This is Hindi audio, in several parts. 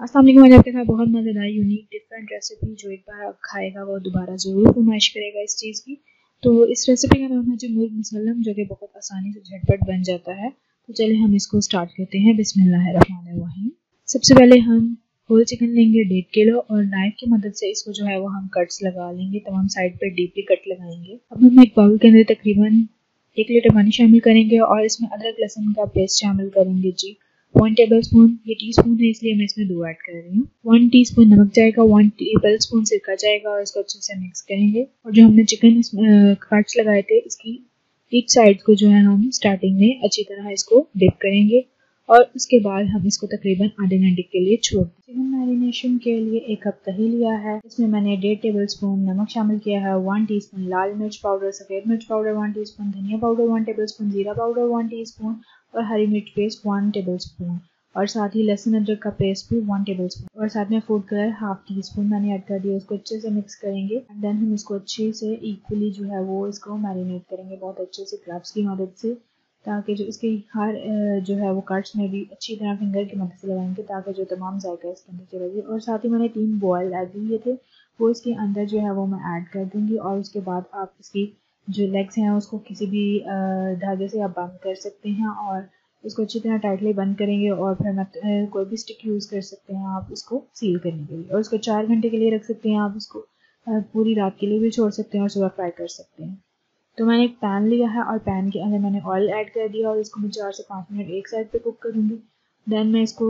अस्सलाम वालेकुम। आज आपके साथ बहुत मज़ेदार यूनिक डिफरेंट रेसिपी जो एक बार आप खाएगा वो दोबारा ज़रूर फरमाइश करेगा इस चीज़ की। तो इस रेसिपी का नाम है जी मुर्ग मुसल्लम, जो कि बहुत आसानी से झटपट बन जाता है। तो चलिए हम इसको स्टार्ट करते हैं। बिस्मिल्लाहिर्रहमानिर्रहीम। सबसे पहले हम होल चिकन लेंगे 1.5 किलो और नाइफ की मदद से इसको जो है वो हम कट्स लगा लेंगे, तमाम साइड पर डीपली कट लगाएंगे। अब हम एक बाउल के अंदर तकरीबन 1 लीटर पानी शामिल करेंगे और इसमें अदरक लहसुन का पेस्ट शामिल करेंगे जी। 1 टेबल स्पून, ये टीस्पून है इसलिए मैं इसमें 2 ऐड कर रही हूँ। 1 टीस्पून नमक जाएगा, 1 टेबल स्पून सिरका जाएगा और इसको अच्छे से मिक्स करेंगे। और जो हमने चिकन कट्स लगाए थे इसकी ईच साइड को जो है हम स्टार्टिंग में अच्छी तरह इसको डिप करेंगे और उसके बाद हम इसको तकरीबन आधे घंटे के लिए छोड़ दें। चिकन मैरिनेशन के लिए 1 कप दही लिया है, इसमें मैंने 1.5 टेबल स्पून नमक शामिल किया है, 1 टीस्पून लाल मिर्च पाउडर, सफ़ेद मिर्च पाउडर 1 टीस्पून, धनिया पाउडर 1 टेबल स्पून, जीरा पाउडर 1 टीस्पून और हरी मिर्च पेस्ट 1 टेबल स्पून और साथ ही लहसुन अदरक का पेस्ट भी 1 टेबल स्पून और साथ में food colour half tea spoon मैंने ऐड कर दिया। इसको अच्छे से मिक्स करेंगे एंड देन हम इसको अच्छे से इक्वली जो है वो इसको मैरिनेट करेंगे बहुत अच्छे से क्लब्स की मदद से, ताकि जो इसके हर जो है वो कट्स में भी अच्छी तरह फिंगर की मदद से लगाएंगे ताकि जो तमाम जायका इसके अंदर चला जाए। और साथ ही मैंने 3 बॉयल एग लिए थे, वो इसके अंदर जो है वो मैं ऐड कर दूंगी। और उसके बाद आप इसकी जो लेग्स हैं उसको किसी भी धागे से आप बंद कर सकते हैं और इसको अच्छी तरह टाइटली बंद करेंगे। और फिर मैं कोई भी स्टिक यूज़ कर सकते हैं आप इसको सील करने के लिए। और इसको 4 घंटे के लिए रख सकते हैं आप, इसको पूरी रात के लिए भी छोड़ सकते हैं और सुबह फ्राई कर सकते हैं। तो मैंने एक पैन लिया है और पैन के अंदर मैंने ऑयल ऐड कर दिया और इसको मैं 4 से 5 मिनट एक साइड पे कुक करूँगी। देन मैं इसको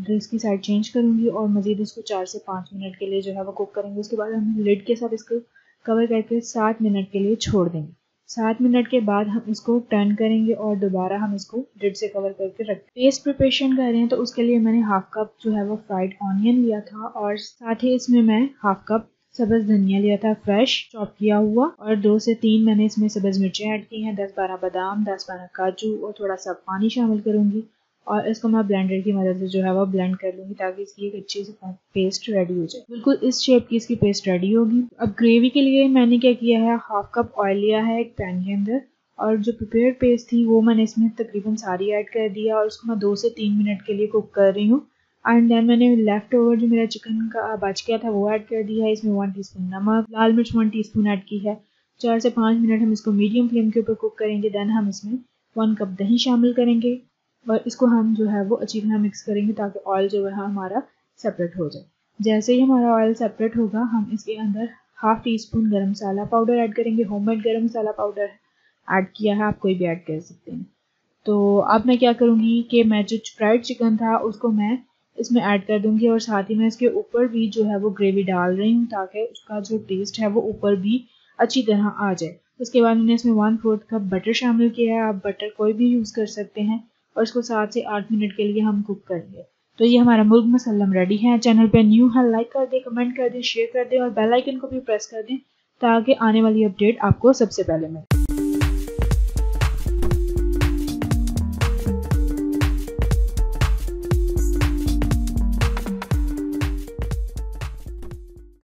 इसकी साइड चेंज करूँगी और मज़ीद इसको 4 से 5 मिनट के लिए जो है वो कुक करेंगे। उसके बाद हम लिड के साथ इसको कवर करके 7 मिनट के लिए छोड़ देंगे। 7 मिनट के बाद हम इसको टर्न करेंगे और दोबारा हम इसको लिड से कवर करके रख देंगे। पेस्ट प्रिपरेशन कर रहे हैं तो उसके लिए मैंने हाफ कप जो है वो फ्राइड ऑनियन लिया था और साथ ही इसमें मैं हाफ कप सब्ज़ धनिया लिया था फ्रेश चॉप किया हुआ और 2 से 3 मैंने इसमें सब्ज़ मिर्चें ऐड की हैं, 10-12 बादाम, 10-12 काजू और थोड़ा सा पानी शामिल करूँगी और इसको मैं ब्लेंडर की मदद से जो है वो ब्लेंड कर लूँगी ताकि इसकी एक अच्छी सी पेस्ट रेडी हो जाए। बिल्कुल इस शेप की इसकी पेस्ट रेडी होगी। अब ग्रेवी के लिए मैंने क्या किया है, हाफ कप ऑयल लिया है एक पैन के अंदर और जो प्रिपेयर्ड पेस्ट थी वो मैंने इसमें तकरीबन सारी ऐड कर दिया और उसको मैं 2 से 3 मिनट के लिए कुक कर रही हूँ। एंड देन मैंने लेफ्ट ओवर जो मेरा चिकन का बच गया था वो ऐड कर दिया है। इसमें 1 टीस्पून नमक, लाल मिर्च 1 टीस्पून ऐड की है। 4 से 5 मिनट हम इसको मीडियम फ्लेम के ऊपर कुक करेंगे। देन हम इसमें 1 कप दही शामिल करेंगे और इसको हम जो है वो अच्छी तरह मिक्स करेंगे ताकि ऑयल जो है हमारा सेपरेट हो जाए। जैसे ही हमारा ऑयल सेपरेट होगा हम इसके अंदर हाफ टी स्पून गर्म मसाला पाउडर ऐड करेंगे। होममेड गर्म मसाला पाउडर ऐड किया है, आप कोई भी ऐड कर सकते हैं। तो अब मैं क्या करूँगी कि मैं जो फ्राइड चिकन था उसको मैं इसमें ऐड कर दूंगी और साथ ही मैं इसके ऊपर भी जो है वो ग्रेवी डाल रही हूँ ताकि उसका जो टेस्ट है वो ऊपर भी अच्छी तरह आ जाए। उसके बाद मैंने इसमें 1/4 कप बटर शामिल किया है, आप बटर कोई भी यूज़ कर सकते हैं और इसको 7 से 8 मिनट के लिए हम कुक करेंगे। तो ये हमारा मुर्ग मुसल्लम रेडी है। चैनल पे न्यू है, लाइक कर दें, कमेंट कर दें, शेयर कर दें और बेल आइकन को भी प्रेस कर दें ताकि आने वाली अपडेट आपको सबसे पहले मिले।